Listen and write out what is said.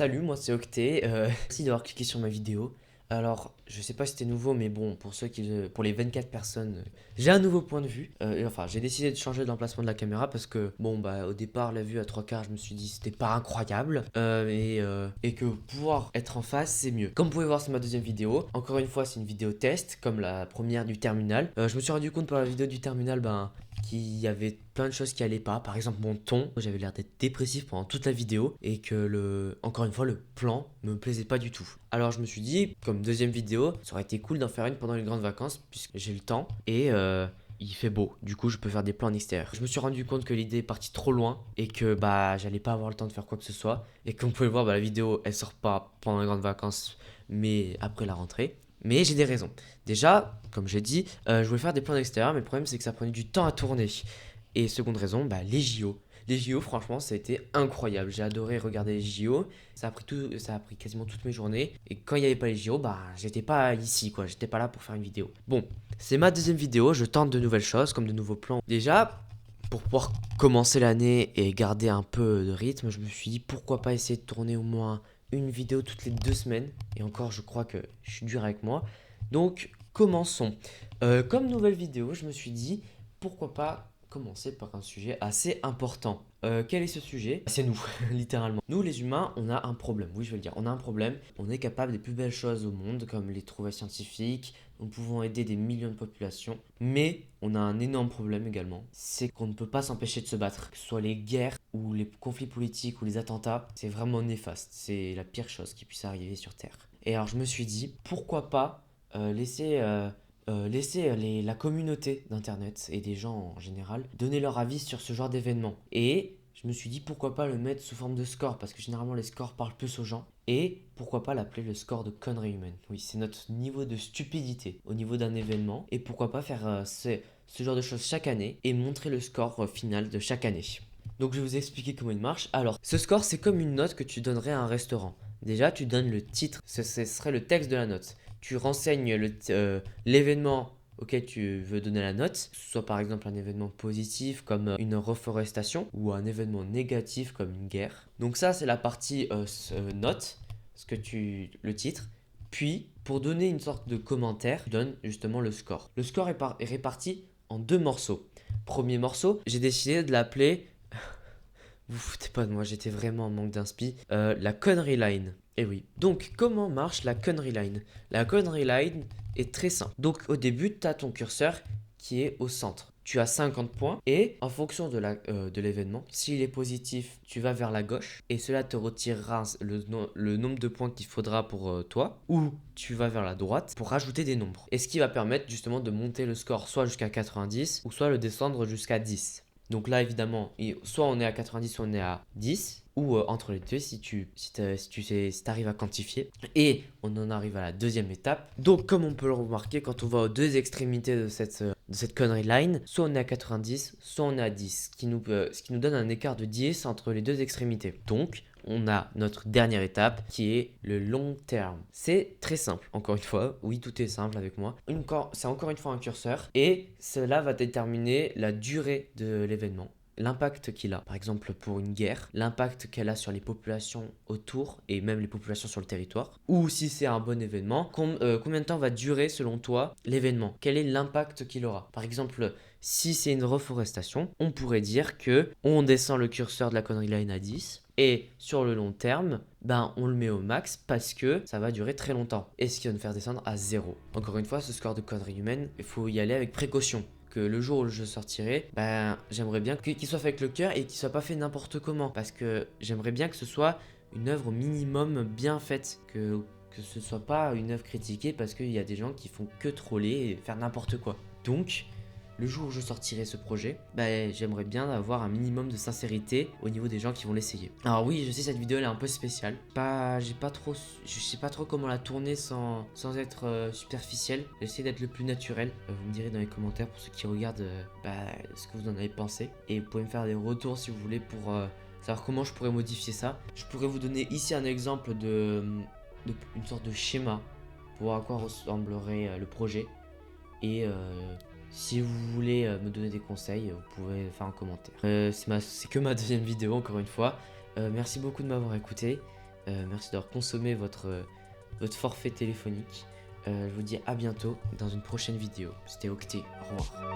Salut, moi c'est Octet. Merci d'avoir cliqué sur ma vidéo. Alors, je sais pas si c'était nouveau, mais bon, pour les 24 personnes, j'ai un nouveau point de vue. Enfin, j'ai décidé de changer l'emplacement de la caméra parce que, bon, bah, au départ, la vue à trois quarts, je me suis dit c'était pas incroyable. Et que pouvoir être en face, c'est mieux. Comme vous pouvez voir, c'est ma deuxième vidéo. Encore une fois, c'est une vidéo test, comme la première du terminal. Je me suis rendu compte pour la vidéo du terminal, ben, qu'il y avait plein de choses qui allaient pas. Par exemple, mon ton, j'avais l'air d'être dépressif pendant toute la vidéo et que encore une fois, le plan me plaisait pas du tout. Alors je me suis dit, comme deuxième vidéo, ça aurait été cool d'en faire une pendant les grandes vacances puisque j'ai le temps et il fait beau. Du coup, je peux faire des plans en extérieur. Je me suis rendu compte que l'idée est partie trop loin et que bah j'allais pas avoir le temps de faire quoi que ce soit. Et comme vous pouvez le voir, bah, la vidéo elle sort pas pendant les grandes vacances, mais après la rentrée. Mais j'ai des raisons. Déjà, comme j'ai dit, je voulais faire des plans d'extérieur, mais le problème c'est que ça prenait du temps à tourner. Et seconde raison, bah, les JO. Les JO, franchement, ça a été incroyable. J'ai adoré regarder les JO. Ça a pris quasiment toutes mes journées. Et quand il n'y avait pas les JO, bah, j'étais pas ici, quoi. J'étais pas là pour faire une vidéo. Bon, c'est ma deuxième vidéo. Je tente de nouvelles choses, comme de nouveaux plans. Déjà, pour pouvoir commencer l'année et garder un peu de rythme, je me suis dit pourquoi pas essayer de tourner au moins une vidéo toutes les 2 semaines. Et encore, je crois que je suis dur avec moi. Donc, commençons. Comme nouvelle vidéo, je me suis dit pourquoi pas commencer par un sujet assez important. Quel est ce sujet? C'est nous, littéralement. Nous, les humains, on a un problème. Oui, je vais le dire. On a un problème. On est capable des plus belles choses au monde, comme les trouvailles scientifiques. Nous pouvons aider des millions de populations. Mais on a un énorme problème également. C'est qu'on ne peut pas s'empêcher de se battre. Que ce soit les guerres ou les conflits politiques ou les attentats, c'est vraiment néfaste. C'est la pire chose qui puisse arriver sur Terre. Et alors, je me suis dit, pourquoi pas laisser la communauté d'Internet et des gens en général donner leur avis sur ce genre d'événement. Et je me suis dit pourquoi pas le mettre sous forme de score, parce que généralement les scores parlent plus aux gens. Et pourquoi pas l'appeler le score de connerie humaine. Oui, c'est notre niveau de stupidité au niveau d'un événement. Et pourquoi pas faire ce genre de choses chaque année et montrer le score final de chaque année. Donc je vais vous expliquer comment il marche. Alors, ce score, c'est comme une note que tu donnerais à un restaurant. Déjà, tu donnes le titre, ce serait le texte de la note. Tu renseignes l'événement auquel tu veux donner la note, soit par exemple un événement positif comme une reforestation ou un événement négatif comme une guerre. Donc ça, c'est la partie note, le titre. Puis, pour donner une sorte de commentaire, tu donnes justement le score. Le score est réparti en deux morceaux. Premier morceau, j'ai décidé de l'appeler, vous foutez pas de moi, j'étais vraiment en manque d'inspi. La connery line. Et oui. Donc, comment marche la connery line? La connery line est très simple. Donc, au début, tu as ton curseur qui est au centre. Tu as 50 points et en fonction de l'événement, s'il est positif, tu vas vers la gauche et cela te retirera le nombre de points qu'il faudra pour toi, ou tu vas vers la droite pour rajouter des nombres. Et ce qui va permettre justement de monter le score soit jusqu'à 90 ou soit le descendre jusqu'à 10. Donc là, évidemment, soit on est à 90, soit on est à 10, ou entre les deux si tu arrives à quantifier. Et on en arrive à la deuxième étape. Donc, comme on peut le remarquer, quand on va aux deux extrémités de cette connery line, soit on est à 90, soit on est à 10, ce qui nous donne un écart de 10 entre les deux extrémités. Donc, on a notre dernière étape qui est le long terme. C'est très simple, encore une fois, oui tout est simple avec moi. C'est encore une fois un curseur et cela va déterminer la durée de l'événement. L'impact qu'il a, par exemple pour une guerre, l'impact qu'elle a sur les populations autour et même les populations sur le territoire, ou si c'est un bon événement, combien de temps va durer selon toi l'événement, quel est l'impact qu'il aura. Par exemple, si c'est une reforestation, on pourrait dire que on descend le curseur de la connery line à 10 et sur le long terme, ben on le met au max parce que ça va durer très longtemps. Et ce qui va nous faire descendre à 0. Encore une fois, ce score de connerie humaine, il faut y aller avec précaution. Que le jour où je sortirai, ben j'aimerais bien qu'il soit fait avec le cœur et qu'il soit pas fait n'importe comment. Parce que j'aimerais bien que ce soit une œuvre au minimum bien faite. Que ce soit pas une œuvre critiquée parce qu'il y a des gens qui font que troller et faire n'importe quoi. Donc, le jour où je sortirai ce projet, bah, j'aimerais bien avoir un minimum de sincérité au niveau des gens qui vont l'essayer. Alors oui, je sais, cette vidéo elle est un peu spéciale. Je sais pas trop comment la tourner sans être superficiel. J'essaie d'être le plus naturel. Vous me direz dans les commentaires pour ceux qui regardent ce que vous en avez pensé. Et vous pouvez me faire des retours si vous voulez pour savoir comment je pourrais modifier ça. Je pourrais vous donner ici un exemple une sorte de schéma pour à quoi ressemblerait le projet. Et si vous voulez me donner des conseils, vous pouvez faire un commentaire. C'est que ma deuxième vidéo, encore une fois. Merci beaucoup de m'avoir écouté. Merci d'avoir consommé votre forfait téléphonique. Je vous dis à bientôt dans une prochaine vidéo. C'était Octet, au revoir.